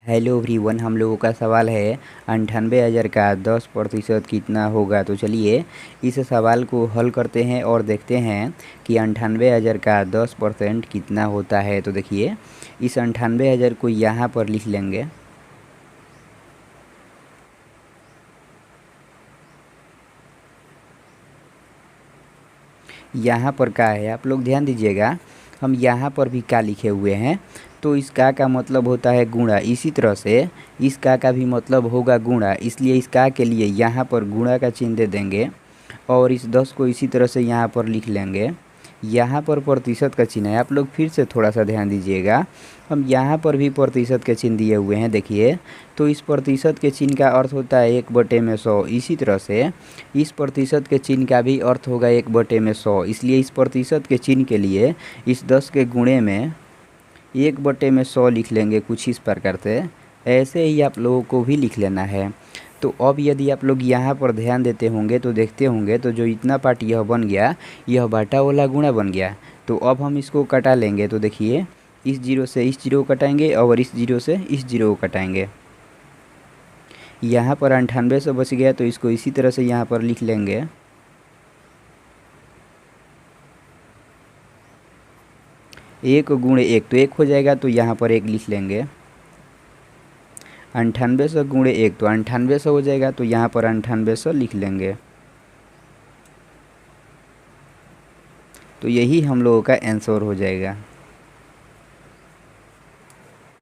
Hello everyone, हम लोगों का सवाल है 98,000 का 10% कितना होगा। तो चलिए इस सवाल को हल करते हैं और देखते हैं कि 98,000 का 10% कितना होता है। तो देखिए इस 98,000 को यहाँ पर लिख लेंगे। यहाँ पर क्या है आप लोग ध्यान दीजिएगा, हम यहाँ पर भी का लिखे हुए हैं। तो इस का मतलब होता है गुणा। इसी तरह से इस का भी मतलब होगा गुणा, इसलिए इस का के लिए यहाँ पर गुणा का चिन्ह दे देंगे और इस 10 को इसी तरह से यहाँ पर लिख लेंगे। यहाँ पर प्रतिशत का चिन्ह है, आप लोग फिर से थोड़ा सा ध्यान दीजिएगा। हम यहाँ पर भी प्रतिशत के चिन्ह दिए हुए हैं, देखिए। तो इस प्रतिशत के चिन्ह का अर्थ होता है 1/100। इसी तरह से इस प्रतिशत के चिन्ह का भी अर्थ होगा 1/100। इसलिए इस प्रतिशत के चिन्ह के लिए इस 10 के गुणे में 1/100 लिख लेंगे कुछ इस प्रकार से। ऐसे ही आप लोगों को भी लिख लेना है। तो अब यदि आप लोग यहाँ पर ध्यान देते होंगे तो देखते होंगे, तो जो इतना पार्ट यह बन गया, यह बाटा वाला गुणा बन गया। तो अब हम इसको कटा लेंगे। तो देखिए इस जीरो से इस जीरो को कटाएंगे और इस जीरो से इस जीरो को कटाएंगे। यहाँ पर 9800 बच गया, तो इसको इसी तरह से यहाँ पर लिख लेंगे। एक गुणे एक तो एक हो जाएगा, तो यहाँ पर एक लिख लेंगे। 9800 गुणे एक तो 9800 हो जाएगा, तो यहाँ पर 9800 लिख लेंगे। तो यही हम लोगों का आंसर हो जाएगा।